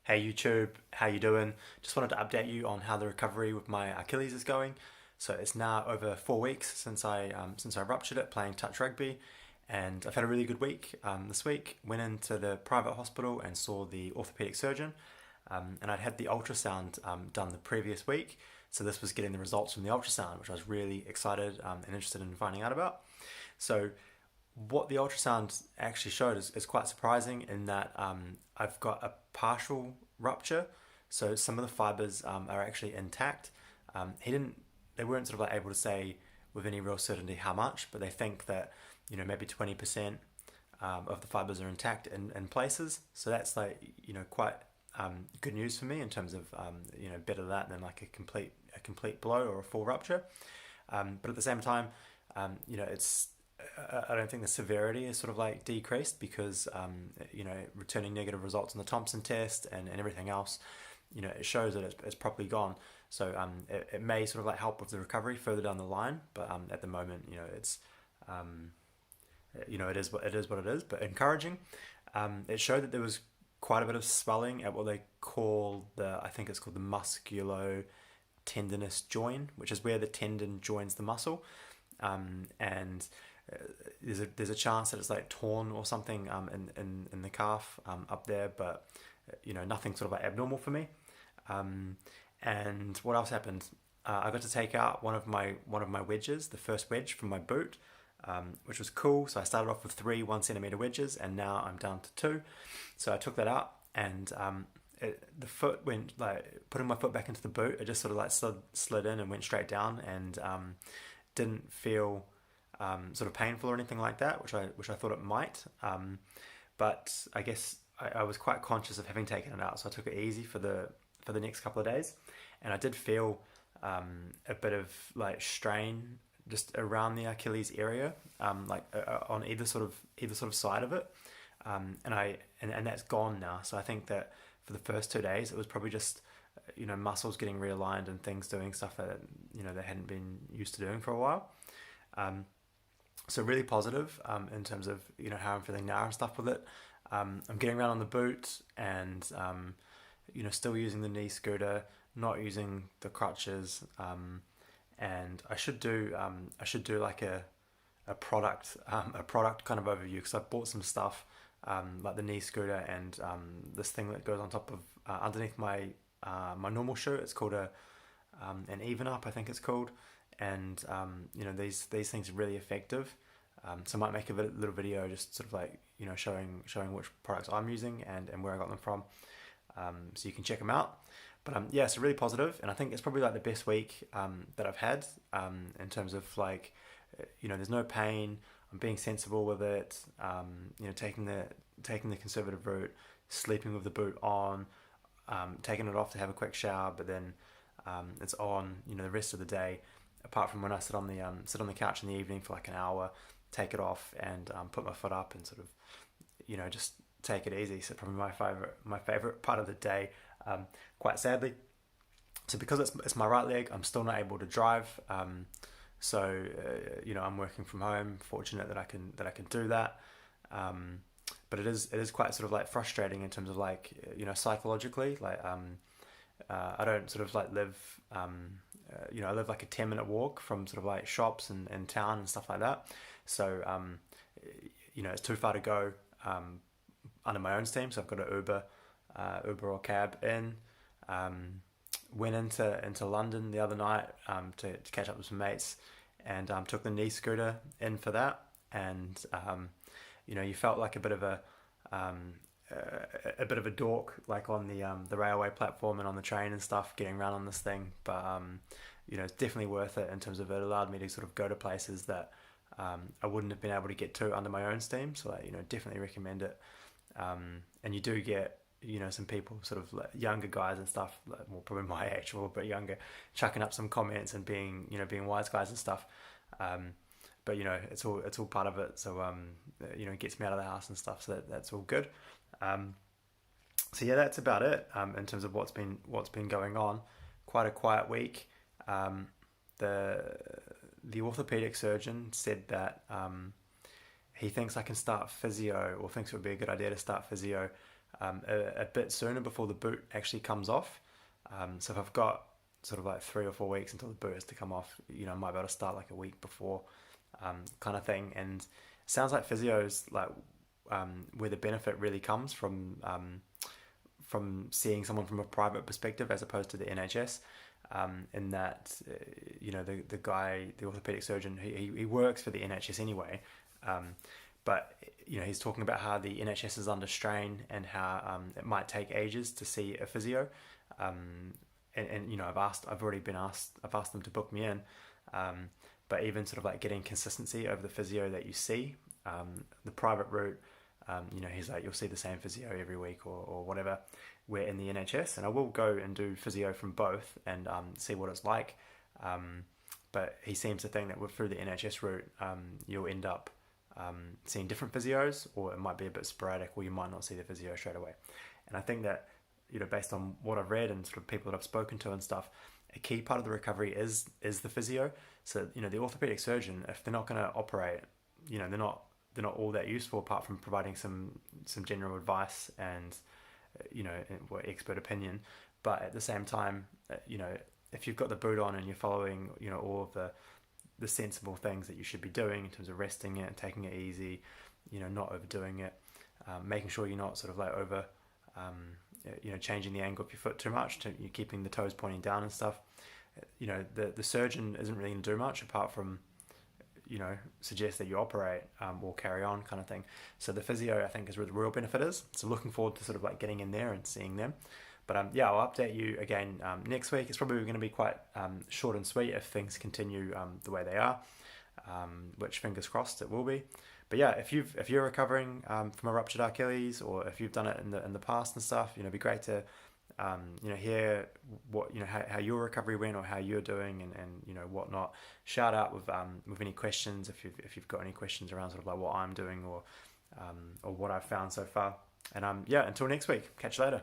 Hey YouTube, how you doing? Just wanted to update you on how the recovery with my Achilles is going. So it's now over 4 weeks since I ruptured it playing touch rugby, and I've had a really good week. This week went into the private hospital and saw the orthopedic surgeon, and I'd had the ultrasound done the previous week. So this was getting the results from the ultrasound, which I was really excited and interested in finding out about. So what the ultrasound actually showed is quite surprising in that I've got a partial rupture, so some of the fibers are actually intact. They weren't sort of like able to say with any real certainty how much, but they think that maybe 20% of the fibers are intact in places. So that's like quite good news for me in terms of better that than like a complete blow or a full rupture. But at the same time, it's I don't think the severity is sort of like decreased because returning negative results on the Thompson test and everything else, it shows that it's properly gone. So it may sort of like help with the recovery further down the line, but at the moment, it's it is what it is. But encouraging. It showed that there was quite a bit of swelling at what they call I think it's called the musculo-tendinous joint, which is where the tendon joins the muscle, and there's a chance that it's like torn or something in the calf up there, but nothing sort of like abnormal for me. And what else happened? I got to take out one of my wedges, the first wedge from my boot, which was cool. So I started off with three 1 centimeter wedges, and now I'm down to two. So I took that out, and the foot went like putting my foot back into the boot. It just sort of like slid in and went straight down, and didn't feel sort of painful or anything like that, which I thought it might. But I guess I was quite conscious of having taken it out, so I took it easy for the next couple of days, and I did feel a bit of like strain just around the Achilles area, on either sort of side of it, and that's gone now. So I think that for the first 2 days, it was probably just muscles getting realigned and things doing stuff that they hadn't been used to doing for a while. So really positive in terms of how I'm feeling now and stuff with it. I'm getting around on the boot and still using the knee scooter, not using the crutches, and I should do like a product kind of overview, because I bought some stuff like the knee scooter and this thing that goes on top of underneath my normal shoe. It's called an even up, I think it's called, and these things are really effective. So I might make a little video just sort of like showing which products I'm using and where I got them from, so you can check them out. But yeah, it's really positive, and I think it's probably like the best week that I've had in terms of like there's no pain. I'm being sensible with it. Taking the conservative route, sleeping with the boot on, taking it off to have a quick shower, but then it's on the rest of the day. Apart from when I sit on the couch in the evening for like an hour, take it off and put my foot up and sort of just take it easy. So probably my favorite part of the day, quite sadly. So because it's my right leg, I'm still not able to drive. So I'm working from home. Fortunate that I can do that. But it is quite sort of like frustrating in terms of like psychologically. Like I don't sort of like live. I live like a 10-minute walk from sort of like shops and town and stuff like that. So it's too far to go under my own steam. So I've got to Uber or cab in. Went into London the other night to catch up with some mates, and took the knee scooter in for that. And you felt like a bit of a dork, like on the railway platform and on the train and stuff, getting around on this thing. But it's definitely worth it in terms of it allowed me to sort of go to places that I wouldn't have been able to get to under my own steam. So definitely recommend it. And you do get some people, sort of like younger guys and stuff, like, well, probably my age or a bit younger, chucking up some comments and being wise guys and stuff. But it's all part of it. So it gets me out of the house and stuff. So that's all good. So yeah, that's about it in terms of what's been going on. Quite a quiet week. The orthopedic surgeon said that he thinks I can start physio, or thinks it would be a good idea to start physio a bit sooner before the boot actually comes off. So if I've got sort of like 3 or 4 weeks until the boot has to come off, I might be able to start like a week before, kind of thing. And it sounds like physios like where the benefit really comes from seeing someone from a private perspective as opposed to the NHS. In that, the orthopedic surgeon, he works for the NHS anyway, but he's talking about how the NHS is under strain and how it might take ages to see a physio. And I've asked them to book me in, but even sort of like getting consistency over the physio that you see, the private route, he's like, you'll see the same physio every week or whatever. We're in the NHS, and I will go and do physio from both and see what it's like. But he seems to think that through the NHS route, you'll end up seeing different physios, or it might be a bit sporadic, or you might not see the physio straight away. And I think that, based on what I've read and sort of people that I've spoken to and stuff, a key part of the recovery is the physio. So, the orthopedic surgeon, if they're not going to operate, they're not all that useful apart from providing some general advice and expert opinion. But at the same time, if you've got the boot on and you're following all of the sensible things that you should be doing in terms of resting it and taking it easy, not overdoing it, making sure you're not sort of like over changing the angle of your foot too much, you're keeping the toes pointing down and stuff. The surgeon isn't really going to do much apart from suggest that you operate or carry on kind of thing. So the physio, I think, is where the real benefit is. So looking forward to sort of like getting in there and seeing them. But I'll update you again next week. It's probably going to be quite short and sweet if things continue the way they are, which fingers crossed it will be. But yeah, if you're recovering from a ruptured Achilles, or if you've done it in the past and stuff, it'd be great to hear what how your recovery went or how you're doing and whatnot. Shout out with any questions if you've got any questions around sort of like what I'm doing or what I've found so far. And until next week, catch you later.